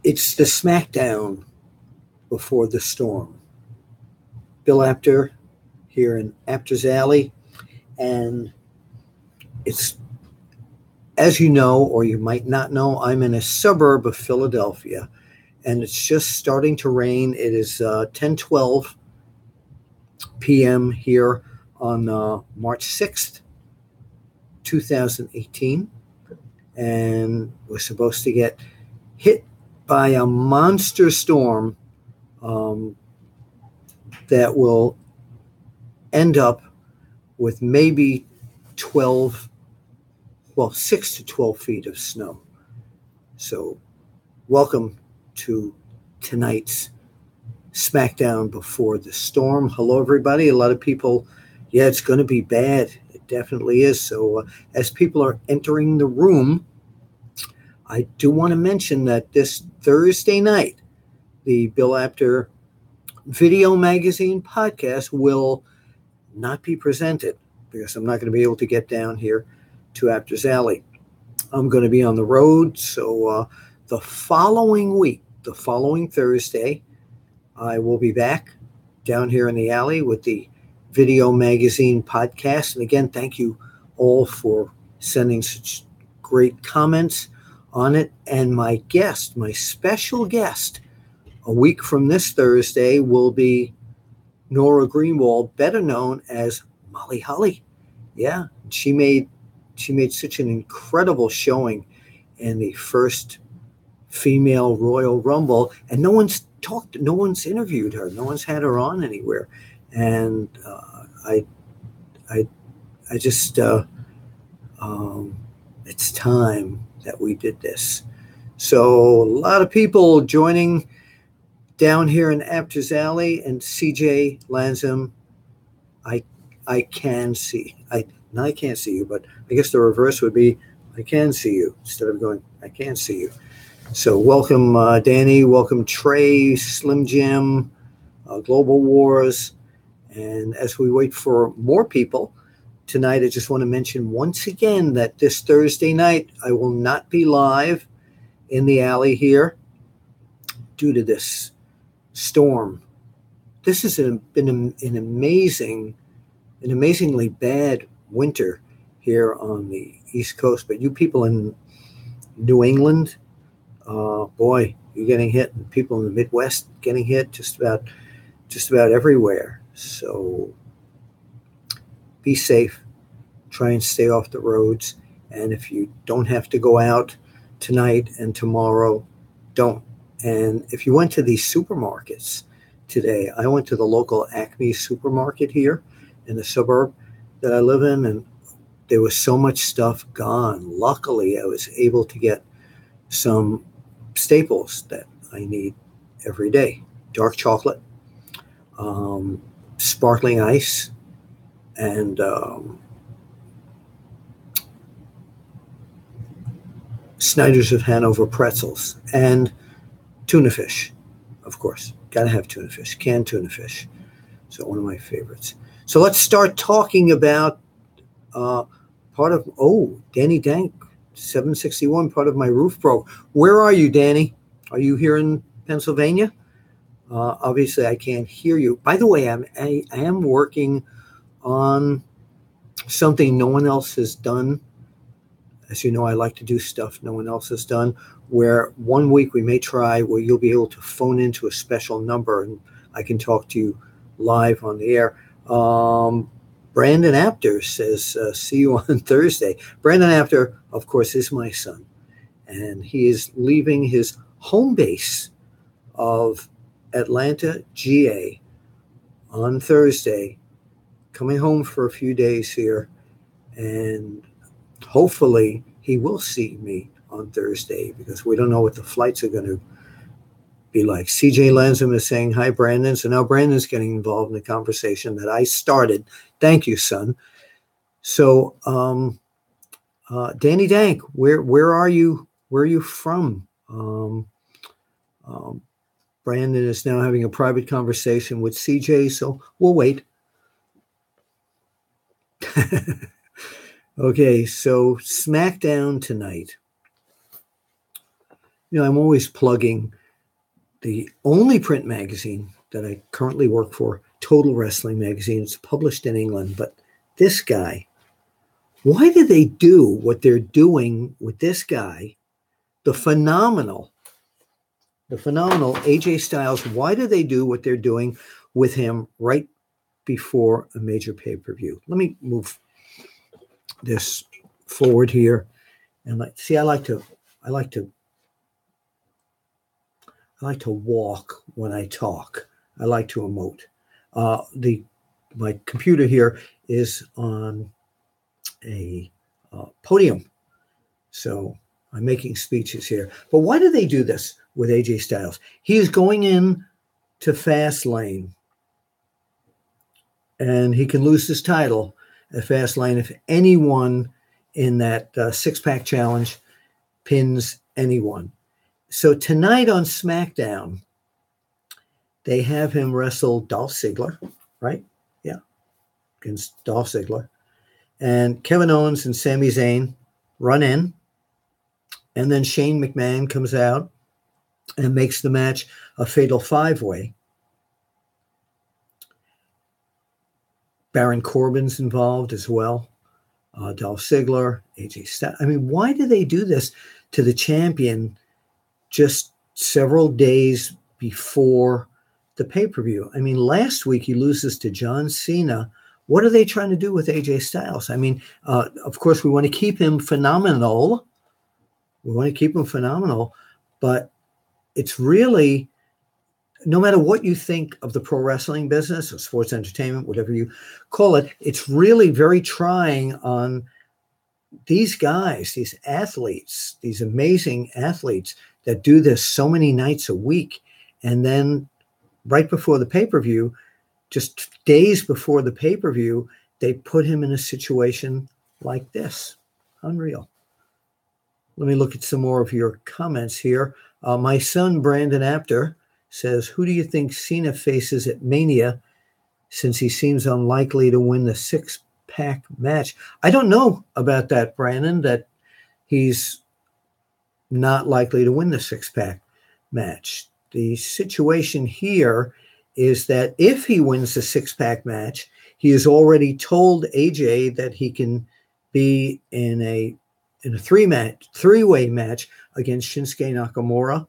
It's the Smackdown before the storm. Bill Apter here in Apter's Alley. And it's, as you know, or you might not know, I'm in a suburb of Philadelphia. And it's just starting to rain. It is 10:12 p.m. here on March 6th, 2018. And we're supposed to get hit by a monster storm that will end up with maybe 6 to 12 feet of snow. So welcome to tonight's Smackdown before the storm. Hello, everybody. A lot of people, yeah, it's going to be bad. It definitely is. So as people are entering the room, I do want to mention that this Thursday night, the Bill Apter Video Magazine podcast will not be presented because I'm not going to be able to get down here to Apter's Alley. I'm going to be on the road. So the following week, the following Thursday, I will be back down here in the alley with the Video Magazine podcast. And again, thank you all for sending such great comments on it. And my guest, my special guest, a week from this Thursday will be Nora Greenwald, better known as Molly Holly. Yeah, she made such an incredible showing in the first female Royal Rumble, and no one's interviewed her, no one's had her on anywhere, and I just it's time that we did this. So a lot of people joining down here in Apter's Alley, and CJ Lansam, I can see. I can't see you, but I guess the reverse would be I can see you instead of going I can't see you. So welcome Danny, welcome Trey, Slim Jim, Global Wars, and as we wait for more people tonight, I just want to mention once again that this Thursday night I will not be live in the alley here due to this storm. This has been an amazingly bad winter here on the East Coast. But you people in New England, boy, you're getting hit. And people in the Midwest getting hit just about everywhere. So be safe. Try and stay off the roads. And if you don't have to go out tonight and tomorrow, don't. And if you went to these supermarkets today, I went to the local Acme supermarket here in the suburb that I live in, and there was so much stuff gone. Luckily, I was able to get some staples that I need every day. Dark chocolate, sparkling ice, and Snyder's of Hanover pretzels, and tuna fish, of course. Got to have tuna fish, canned tuna fish. So one of my favorites. So let's start talking about Danny Dank, 761, part of my roof broke. Where are you, Danny? Are you here in Pennsylvania? Obviously, I can't hear you. By the way, I am working on something no one else has done. As you know, I like to do stuff no one else has done, where one week we may try where you'll be able to phone into a special number and I can talk to you live on the air. Brandon Apter says, see you on Thursday. Brandon Apter, of course, is my son, and he is leaving his home base of Atlanta, GA on Thursday, coming home for a few days here, and hopefully he will see me on Thursday because we don't know what the flights are going to be like. CJ Lansam is saying, hi, Brandon. So now Brandon's getting involved in the conversation that I started. Thank you, son. So Danny Dank, where are you? Where are you from? Brandon is now having a private conversation with CJ, so we'll wait. Okay, so Smackdown tonight. I'm always plugging the only print magazine that I currently work for, Total Wrestling Magazine. It's published in England, but this guy, why do they do what they're doing with this guy, the phenomenal AJ Styles? Why do they do what they're doing with him right before a major pay-per-view? Let me move this forward here, and I like to walk when I talk. I like to emote. My computer here is on a podium, so I'm making speeches here. But why do they do this with AJ Styles? He is going in to Fastlane, and he can lose his title at Fastlane if anyone in that six-pack challenge pins anyone. So tonight on Smackdown, they have him wrestle Dolph Ziggler, right? Yeah, against Dolph Ziggler. And Kevin Owens and Sami Zayn run in. And then Shane McMahon comes out and makes the match a fatal five-way. Baron Corbin's involved as well. Dolph Ziggler, AJ Styles. I mean, why do they do this to the champion just several days before the pay-per-view? I mean, last week he loses to JOHN CENA. What are they trying to do with AJ Styles? I mean, of course, we want to keep him phenomenal. But it's really, no matter what you think of the pro wrestling business or sports entertainment, whatever you call it, it's really very trying on these guys, these athletes, these amazing athletes that do this so many nights a week. And then right before the pay-per-view, just days before the pay-per-view, they put him in a situation like this. Unreal. Let me look at some more of your comments here. My son, Brandon Apter, says, who do you think Cena faces at Mania, since he seems unlikely to win the six-pack match? I don't know about that, Brandon, that he's not likely to win the six-pack match. The situation here is that if he wins the six-pack match, he has already told AJ that he can be in a three-way match against Shinsuke Nakamura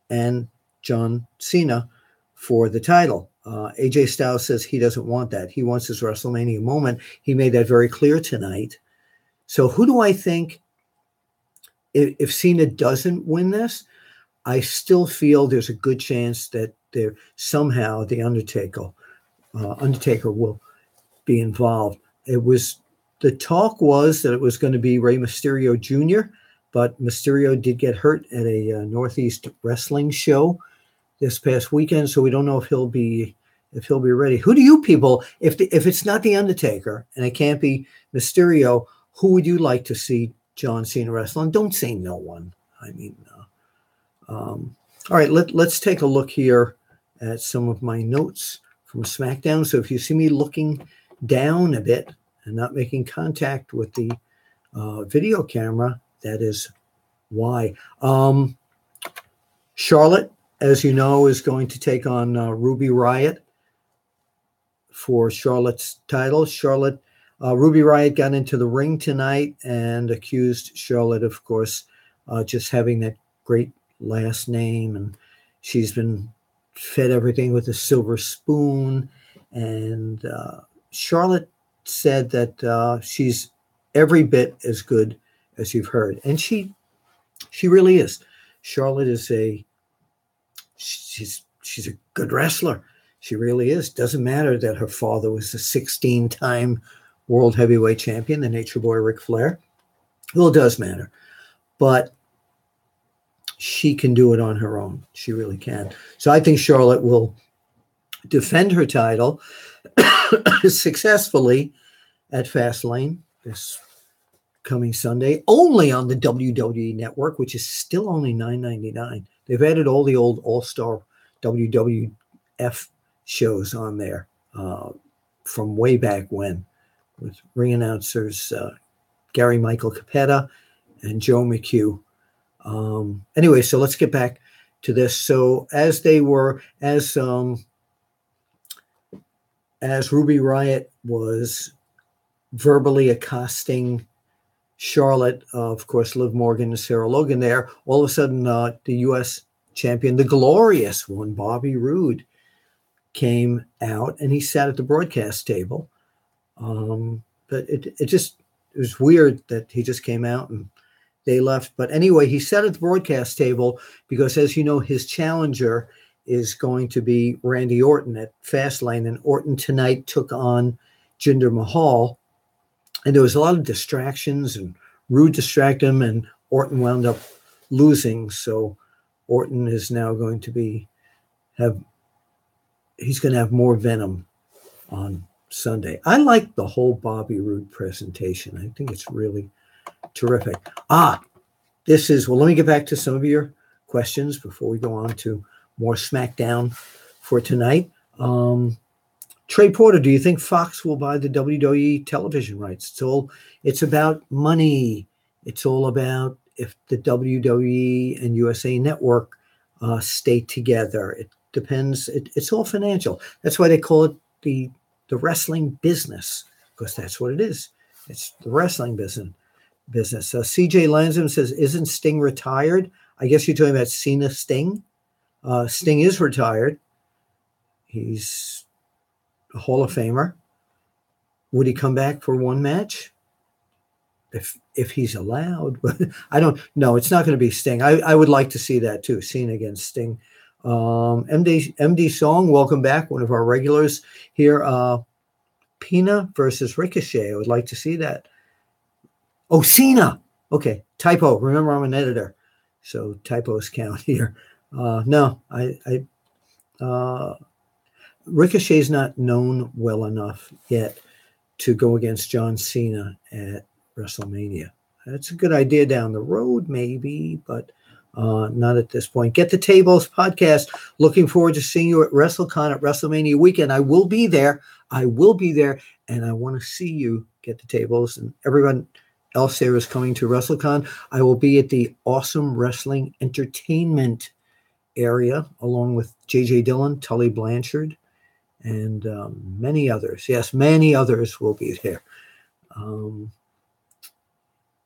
and John Cena for the title. AJ Styles says he doesn't want that. He wants his WrestleMania moment. He made that very clear tonight. So who do I think, if Cena doesn't win this, I still feel there's a good chance that somehow the Undertaker will be involved. The talk was that it was going to be Rey Mysterio Jr., but Mysterio did get hurt at a Northeast wrestling show this past weekend, so we don't know if he'll be ready. Who do you people, if it's not the Undertaker and it can't be Mysterio, who would you like to see John Cena wrestle? And don't say no one. I mean, all right, let's take a look here at some of my notes from SmackDown. So if you see me looking down a bit and not making contact with the video camera, that is why. Charlotte, as you know, is going to take on Ruby Riott for Charlotte's title. Ruby Riott got into the ring tonight and accused Charlotte, of course, just having that great last name, and she's been fed everything with a silver spoon. And Charlotte said that she's every bit as good as you've heard, and she really is. Charlotte is she's a good wrestler. She really is. Doesn't matter that her father was a 16-time world heavyweight champion, the Nature Boy Ric Flair. Well, it does matter, but she can do it on her own. She really can. So I think Charlotte will defend her title successfully at Fastlane this coming Sunday, only on the WWE Network, which is still only $9.99. They've added all the old All-Star WWF shows on there from way back when, with ring announcers Gary Michael Capetta and Joe McHugh. Anyway, so let's get back to this. So as Ruby Riott was verbally accosting Charlotte, of course, Liv Morgan and Sarah Logan there, all of a sudden the U.S. champion, the glorious one, Bobby Roode, came out, and he sat at the broadcast table. But it was weird that he just came out and they left. But anyway, he sat at the broadcast table because, as you know, his challenger is going to be Randy Orton at Fastlane, and Orton tonight took on Jinder Mahal. And there was a lot of distractions, and Rude distracted him, and Orton wound up losing. So Orton is now going to he's going to have more venom on Sunday. I like the whole Bobby Roode presentation. I think it's really terrific. Let me get back to some of your questions before we go on to more Smackdown for tonight. Trey Porter, do you think Fox will buy the WWE television rights? It's about money. It's all about if the WWE and USA Network stay together. It depends. It's all financial. That's why they call it the wrestling business, because that's what it is. It's the wrestling business. CJ Lansam says, isn't Sting retired? I guess you're talking about Cena Sting. Sting is retired. He's a Hall of Famer. Would he come back for one match? If he's allowed, but I don't know. It's not going to be Sting. I would like to see that too. Cena against Sting. MD Song, welcome back. One of our regulars here. Pina versus Ricochet. I would like to see that. Oh, Cena. Okay. Typo. Remember, I'm an editor, so typos count here. No, Ricochet's not known well enough yet to go against John Cena at WrestleMania. That's a good idea down the road, maybe, but not at this point. Get the Tables podcast. Looking forward to seeing you at WrestleCon at WrestleMania weekend. I will be there, and I want to see you. Get the Tables, and everyone else there is coming to WrestleCon. I will be at the Awesome Wrestling Entertainment area, along with J.J. Dillon, Tully Blanchard, and many others. Yes, many others will be there.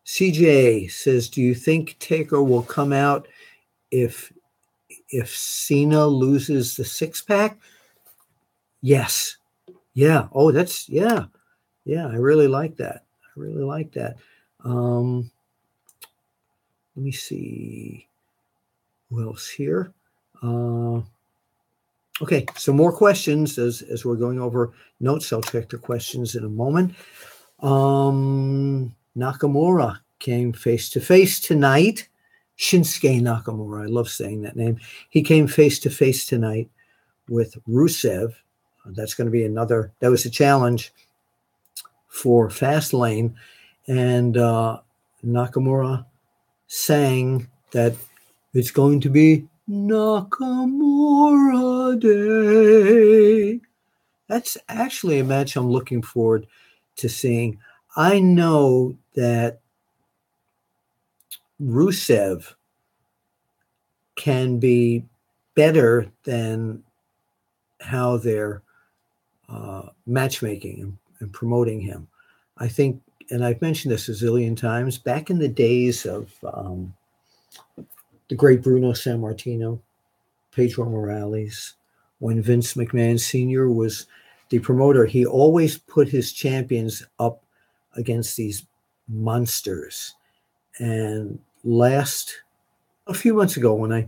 CJ says, do you think Taker will come out if Cena loses the six-pack? Yes. Yeah. Oh, yeah. I really like that. Let me see who else here. Okay, some more questions as we're going over notes. I'll check the questions in a moment. Nakamura came face-to-face tonight. Shinsuke Nakamura. I love saying that name. He came face-to-face tonight with Rusev. That's going to be that was a challenge for Fastlane. And Nakamura sang that it's going to be Nakamura Day. That's actually a match I'm looking forward to seeing. I know that Rusev can be better than how they're matchmaking and promoting him. I think, and I've mentioned this a zillion times, back in the days of the great Bruno Sammartino, Pedro Morales, when Vince McMahon Sr. was the promoter, he always put his champions up against these monsters. And a few months ago, when I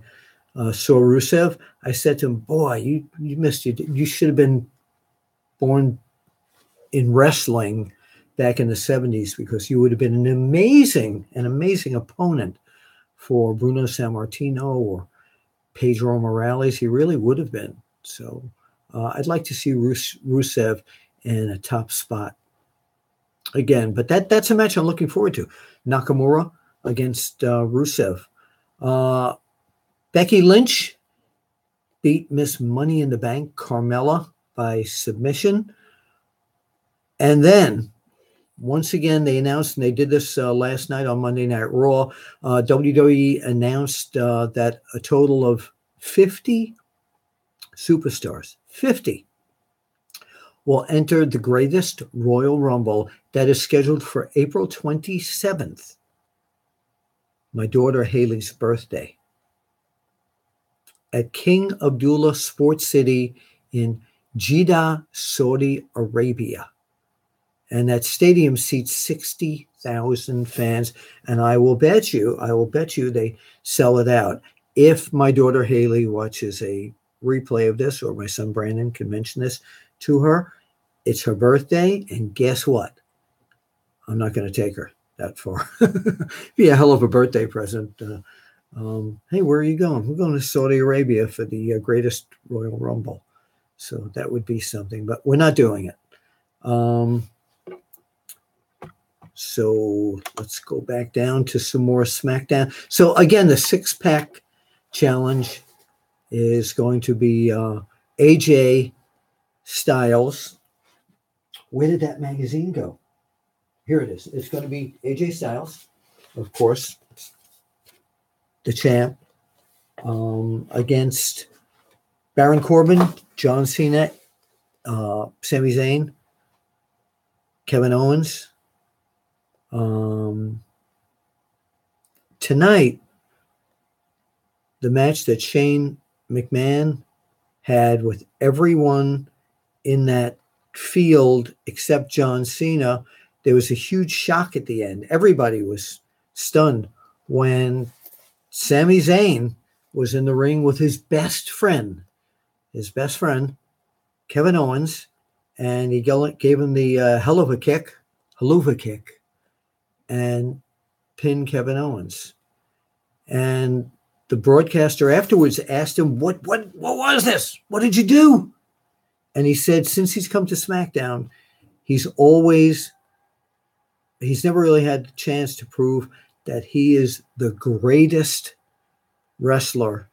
saw Rusev, I said to him, boy, you missed it. You should have been born in wrestling back in the 70s, because you would have been an amazing opponent for Bruno Sammartino or Pedro Morales. He really would have been. So I'd like to see Rusev in a top spot again. But that's a match I'm looking forward to. Nakamura against Rusev. Becky Lynch beat Miss Money in the Bank, Carmella, by submission. And then once again, they announced, and they did this last night on Monday Night Raw, WWE announced that a total of 50 superstars, 50, will enter the greatest Royal Rumble that is scheduled for April 27th, my daughter Haley's birthday, at King Abdullah Sports City in Jeddah, Saudi Arabia. And that stadium seats 60,000 fans. And I will bet you they sell it out. If my daughter Haley watches a replay of this, or my son Brandon can mention this to her, it's her birthday. And guess what? I'm not going to take her that far. Be a hell of a birthday present. Hey, where are you going? We're going to Saudi Arabia for the greatest Royal Rumble. So that would be something, but we're not doing it. So let's go back down to some more SmackDown. So again, the 6-pack challenge is going to be AJ Styles. Where did that magazine go? Here it is. It's going to be AJ Styles, of course, the champ, against Baron Corbin, John Cena, Sami Zayn, Kevin Owens. Tonight, the match that Shane McMahon had with everyone in that field except John Cena, there was a huge shock at the end. Everybody was stunned when Sami Zayn was in the ring with his best friend, Kevin Owens, and he gave him the haluva kick, and pinned Kevin Owens. And the broadcaster afterwards asked him, what was this? What did you do? And he said, since he's come to SmackDown, he's never really had the chance to prove that he is the greatest wrestler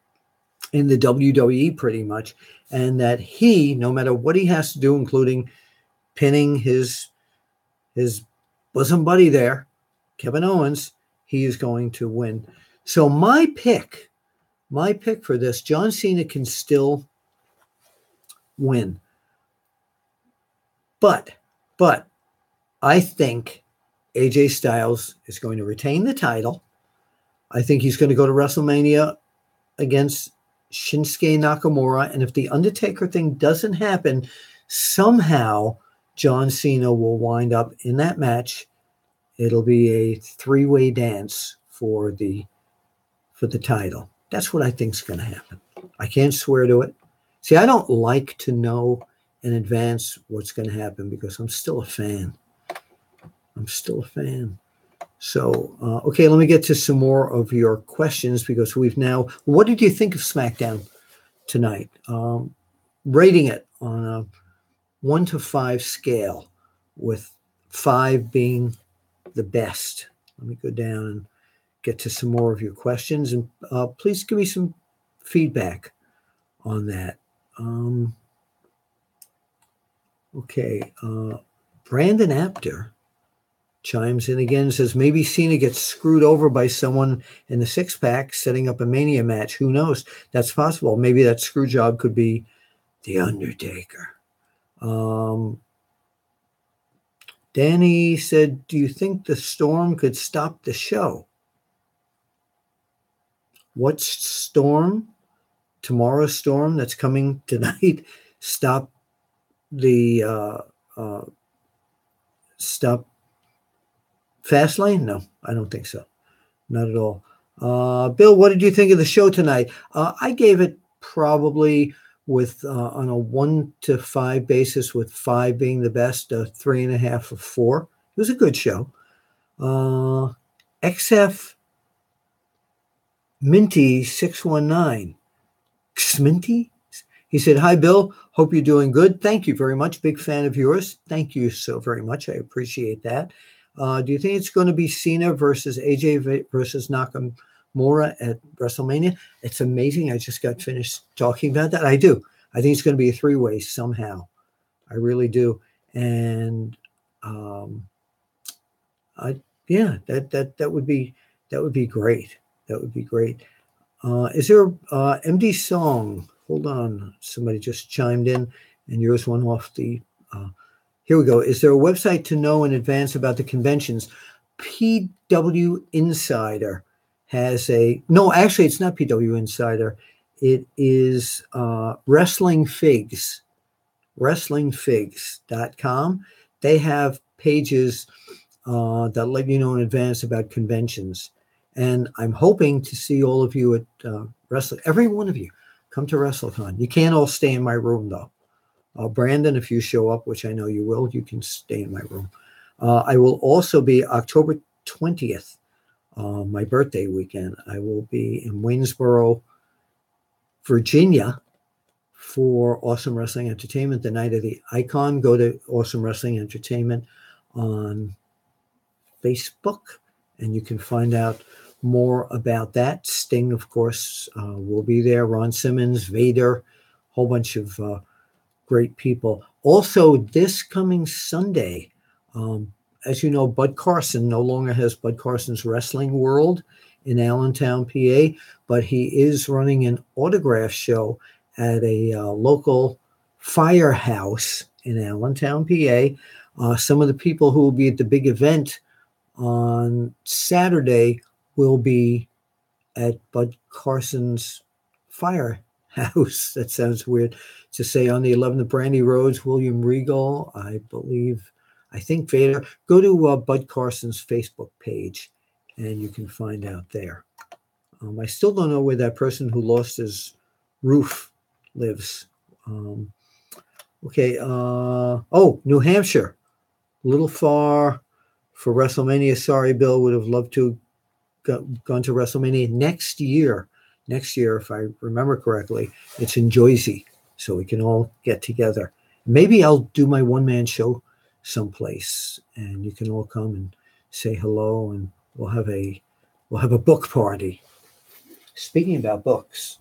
in the WWE pretty much. And that he, no matter what he has to do, including pinning his bosom buddy there, Kevin Owens, he is going to win. So my pick for this, John Cena can still win. But I think AJ Styles is going to retain the title. I think he's going to go to WrestleMania against Shinsuke Nakamura. And if the Undertaker thing doesn't happen, somehow John Cena will wind up in that match. It'll be a 3-way dance for the title. That's what I think is going to happen. I can't swear to it. See, I don't like to know in advance what's going to happen because I'm still a fan. So, okay, let me get to some more of your questions because what did you think of SmackDown tonight? Rating it on a 1 to 5 scale, with 5 being the best. Let me go down and get to some more of your questions, and please give me some feedback on that. Okay, Brandon Apter chimes in again and says, maybe Cena gets screwed over by someone in the 6-pack setting up a Mania match. Who knows? That's possible. Maybe that screw job could be The Undertaker. Danny said, do you think the storm could stop the show? What storm? Tomorrow's storm that's coming tonight stop Fastlane? No, I don't think so. Not at all. Bill, what did you think of the show tonight? I gave it probably on a 1 to 5 basis, with 5 being the best, 3.5 or 4. It was a good show. XF Minty 619. Xminty? He said, hi, Bill. Hope you're doing good. Thank you very much. Big fan of yours. Thank you so very much. I appreciate that. Do you think it's going to be Cena versus AJ versus Nakamura at WrestleMania? It's amazing. I just got finished talking about that. I do. I think it's going to be a 3-way somehow. I really do. And Yeah, that would be great. That would be great. Is there MD Song? Hold on, somebody just chimed in, and yours went off the. Here we go. Is there a website to know in advance about the conventions? PW Insider has a no. Actually, it's not PW Insider. It is Wrestling Figs. WrestlingFigs.com. They have pages that let you know in advance about conventions. And I'm hoping to see all of you at Wrestle. Every one of you come to WrestleCon. You can't all stay in my room, though. Brandon, if you show up, which I know you will, you can stay in my room. I will also be October 20th, my birthday weekend. I will be in Waynesboro, Virginia, for Awesome Wrestling Entertainment, the night of the Icon. Go to Awesome Wrestling Entertainment on Facebook, and you can find out more about that. Sting, of course, will be there. Ron Simmons, Vader, whole bunch of great people. Also, this coming Sunday, as you know, Bud Carson no longer has Bud Carson's Wrestling World in Allentown, PA, but he is running an autograph show at a local firehouse in Allentown, PA. Some of the people who will be at the big event on Saturday will be at Bud Carson's firehouse. That sounds weird to say. On the 11th Brandy Roads, William Regal, I think Vader. Go to Bud Carson's Facebook page, and you can find out there. I still don't know where that person who lost his roof lives. New Hampshire, a little far for WrestleMania. Sorry, Bill, would have loved to gone to WrestleMania next year. Next year, if I remember correctly, it's in Jersey, so we can all get together. Maybe I'll do my one-man show someplace, and you can all come and say hello, and we'll have a book party. Speaking about books,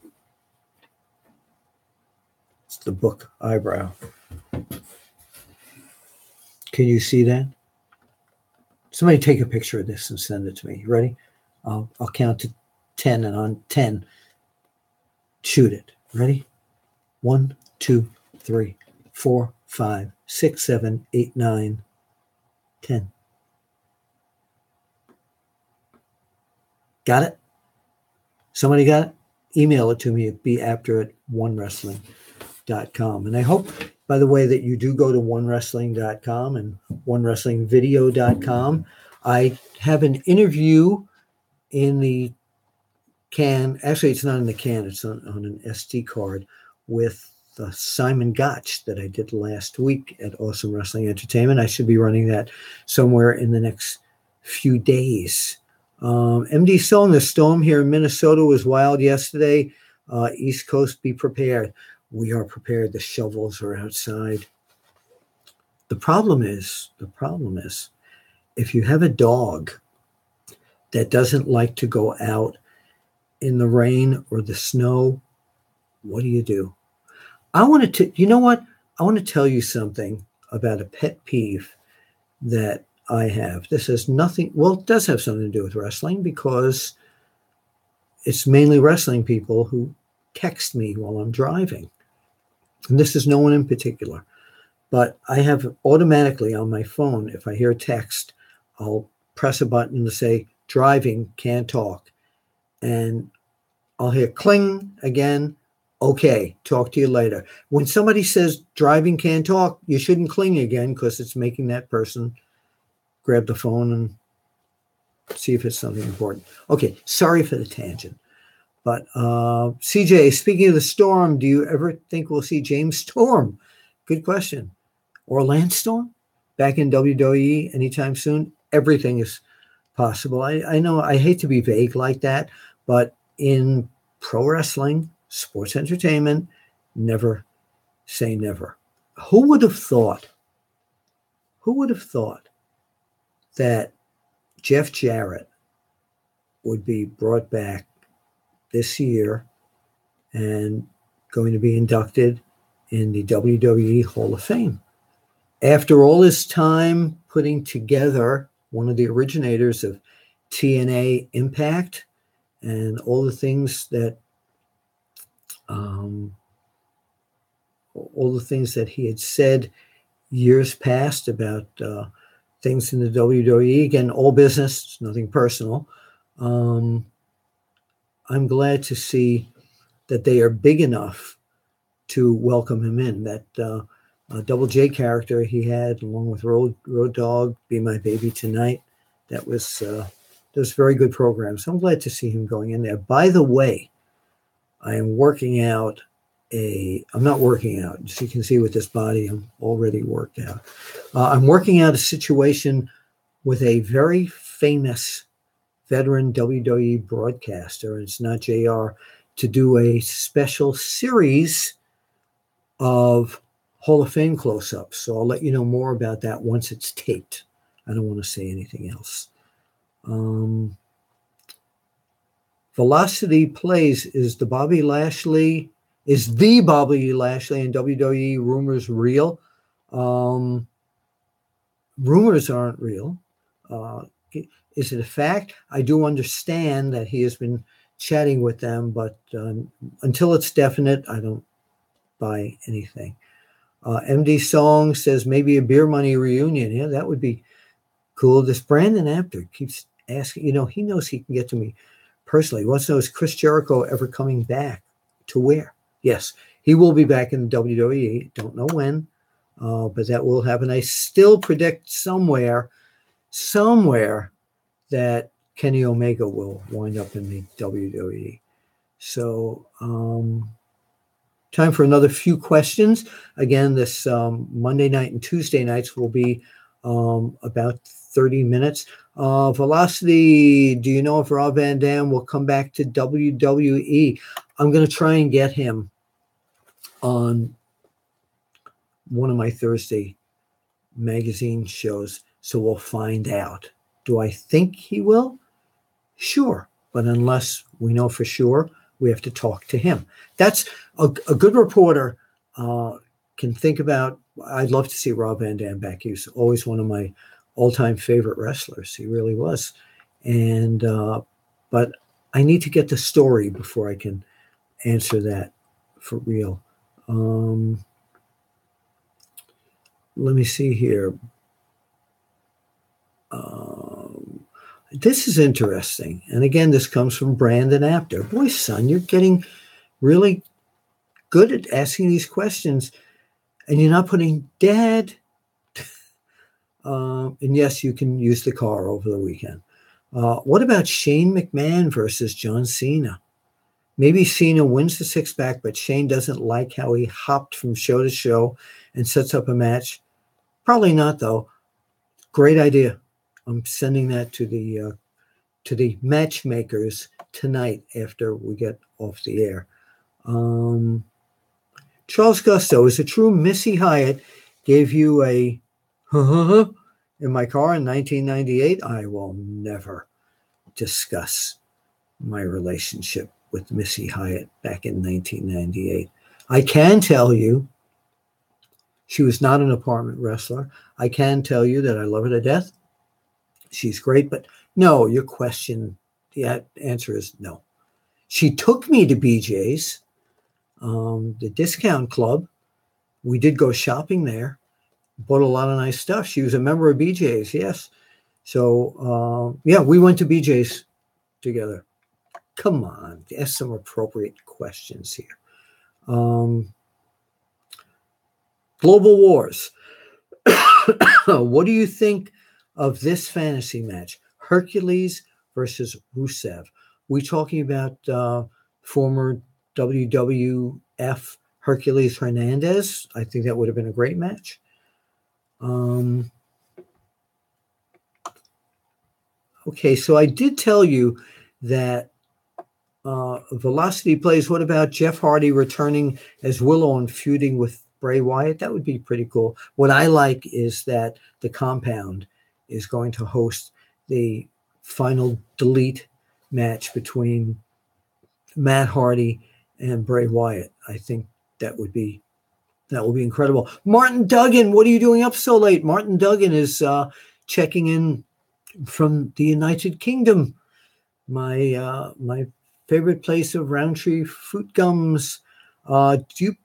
it's the book eyebrow. Can you see that? Somebody take a picture of this and send it to me. Ready? I'll count to 10, and on 10, shoot it. Ready? 1, 2, 3, 4, 5, 6, 7, 8, 9, 10. Got it? Somebody got it? Email it to me at beapter@onewrestling.com. And I hope, by the way, that you do go to onewrestling.com and onewrestlingvideo.com. I have an interview in the can. Actually, it's not in the can. It's on an SD card with Simon Gotch that I did last week at Awesome Wrestling Entertainment. I should be running that somewhere in the next few days. MD Stone, the storm here in Minnesota was wild yesterday. East Coast, be prepared. We are prepared. The shovels are outside. The problem is, if you have a dog that doesn't like to go out in the rain or the snow, what do? I want to, you know what? I want to tell you something about a pet peeve that I have. This has nothing, well, it does have something to do with wrestling, because it's mainly wrestling people who text me while I'm driving. And this is no one in particular, but I have automatically on my phone, if I hear a text, I'll press a button to say, driving, can't talk. And I'll hear cling again. Okay, talk to you later. When somebody says driving, can't talk, you shouldn't cling again, because it's making that person grab the phone and see if it's something important. Okay, sorry for the tangent. But CJ, speaking of the Storm, do you ever think we'll see James Storm? Good question. Or Lance Storm back in WWE anytime soon? Everything is possible. I know I hate to be vague like that, but in pro wrestling, sports entertainment, never say never. Who would have thought that Jeff Jarrett would be brought back this year and going to be inducted in the WWE Hall of Fame? After all his time putting together one of the originators of TNA Impact and all the things that he had said years past about things in the WWE. Again, all business, nothing personal. I'm glad to see that they are big enough to welcome him in. That Double J character he had, along with Road Dogg, Be My Baby Tonight, that was very good programs. So I'm glad to see him going in there. By the way, I am working out I'm not working out. As you can see with this body, I'm already worked out. I'm working out a situation with a very famous veteran WWE broadcaster, and it's not JR, to do a special series of Hall of Fame close-ups. So I'll let you know more about that once it's taped. I don't want to say anything else. Velocity Plays is the Bobby Lashley and WWE rumors real? Rumors aren't real. Is it a fact? I do understand that he has been chatting with them, but until it's definite, I don't buy anything. MD Song says maybe a Beer Money reunion. Yeah, that would be cool. This Brandon Apter keeps asking, he knows he can get to me personally. He wants to know, is Chris Jericho ever coming back? To where? Yes, he will be back in the WWE. Don't know when, but that will happen. I still predict somewhere that Kenny Omega will wind up in the WWE. So time for another few questions. Again, this Monday night and Tuesday nights will be about 30 minutes. Velocity, do you know if Rob Van Dam will come back to WWE? I'm going to try and get him on one of my Thursday magazine shows, so we'll find out. Do I think he will? Sure. But unless we know for sure, we have to talk to him. That's a good reporter can think about. I'd love to see Rob Van Dam back. He was always one of my all-time favorite wrestlers. He really was. And but I need to get the story before I can answer that for real. Let me see here. This is interesting. And again, this comes from Brandon Apter. Boy, son, you're getting really good at asking these questions. And you're not putting Dad. And yes, you can use the car over the weekend. What about Shane McMahon versus John Cena? Maybe Cena wins the six-pack, but Shane doesn't like how he hopped from show to show and sets up a match. Probably not, though. Great idea. I'm sending that to the matchmakers tonight after we get off the air. Charles Gusto, is it true Missy Hyatt gave you a in my car in 1998? I will never discuss my relationship with Missy Hyatt back in 1998. I can tell you she was not an apartment wrestler. I can tell you that I love her to death. She's great, but no, your question, the answer is no. She took me to BJ's, the discount club. We did go shopping there, bought a lot of nice stuff. She was a member of BJ's, yes. So, yeah, we went to BJ's together. Come on, ask some appropriate questions here. Global Wars. What do you think of this fantasy match? Hercules versus Rusev. We talking about former WWF Hercules Hernandez? I think that would have been a great match. Okay, so I did tell you that Velocity Plays. What about Jeff Hardy returning as Willow and feuding with Bray Wyatt? That would be pretty cool. What I like is that the Compound is going to host the final Delete match between Matt Hardy and Bray Wyatt. I think that will be incredible. Martin Duggan, what are you doing up so late? Martin Duggan is checking in from the United Kingdom, my favorite place of Roundtree Fruit Gums. Do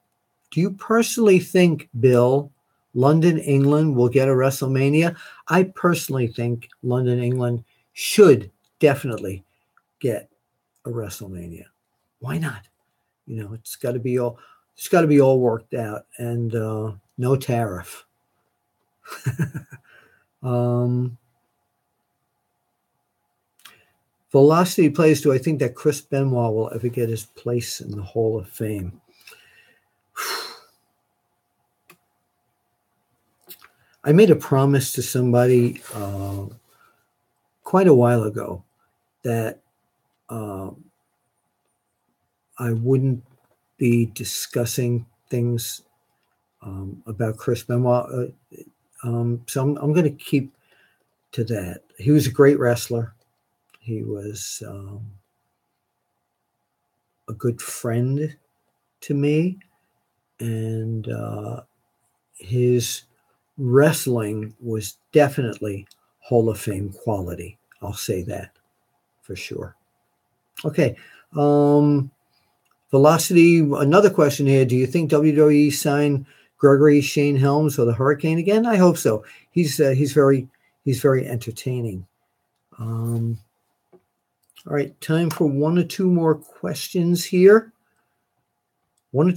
you personally think, Bill, London, England will get a WrestleMania? I personally think London, England should definitely get a WrestleMania. Why not? It's got to be all worked out, and no tariff. Velocity plays, do I think that Chris Benoit will ever get his place in the Hall of Fame? I made a promise to somebody quite a while ago that I wouldn't be discussing things about Chris Benoit. So I'm going to keep to that. He was a great wrestler. He was a good friend to me, and his wrestling was definitely Hall of Fame quality. I'll say that for sure. Okay. Velocity, another question here. Do you think WWE signed Gregory Shane Helms or the Hurricane again? I hope so. He's very entertaining. All right, time for one or two more questions here. Billy,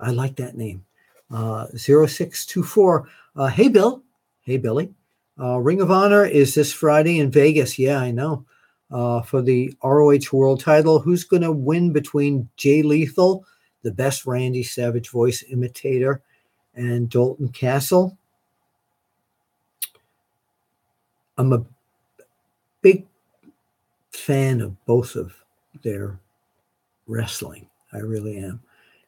I like that name. 0624. Hey, Bill. Hey, Billy. Ring of Honor is this Friday in Vegas. Yeah, I know. For the ROH World title, who's going to win between Jay Lethal, the best Randy Savage voice imitator, and Dalton Castle? I'm a big fan of both of their wrestling. I really am.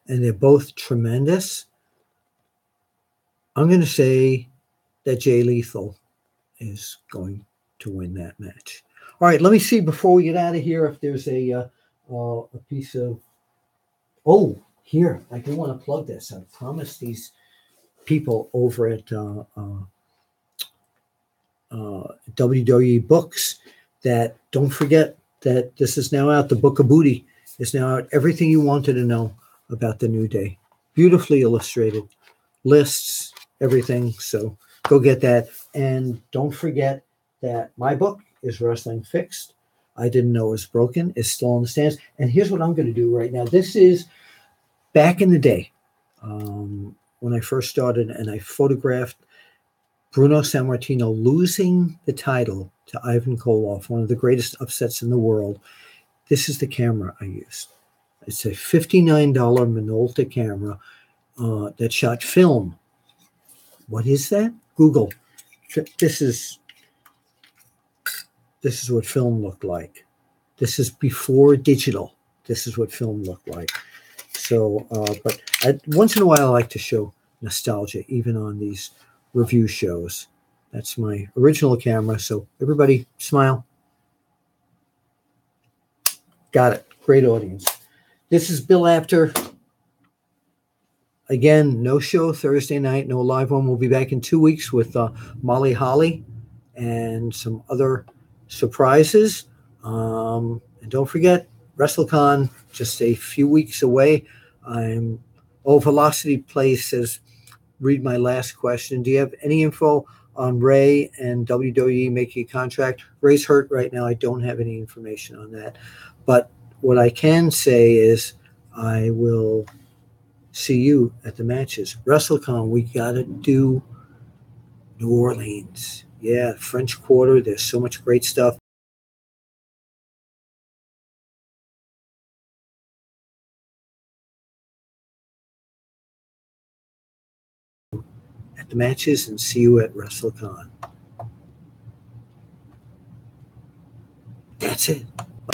And they're both tremendous. I'm going to say that Jay Lethal is going to win that match. All right, let me see before we get out of here if there's a piece of... Oh, here, I do want to plug this. I promised these people over at WWE Books that don't forget that this is now out. The Book of Booty is now out. Everything you wanted to know about the New Day. Beautifully illustrated. Lists, everything. So go get that. And don't forget that my book is Wrestling Fixed. I Didn't Know It Was Broken. It's still on the stands. And here's what I'm going to do right now. This is back in the day when I first started, and I photographed Bruno Sammartino losing the title to Ivan Koloff, one of the greatest upsets in the world. This is the camera I used. It's a $59 Minolta camera that shot film. What is that? Google. This is what film looked like. This is before digital. This is what film looked like. So, but once in a while, I like to show nostalgia, even on these review shows. That's my original camera. So everybody smile. Got it. Great audience. This is Bill Apter. Again, no show Thursday night, no live one. We'll be back in 2 weeks with Molly Holly and some other surprises. And don't forget, WrestleCon, just a few weeks away. Velocity Place says, read my last question. Do you have any info on Ray and WWE making a contract? Ray's hurt right now. I don't have any information on that. But what I can say is I will see you at the matches. WrestleCon, we got to do New Orleans. Yeah, French Quarter. There's so much great stuff. At the matches, and see you at WrestleCon. That's it.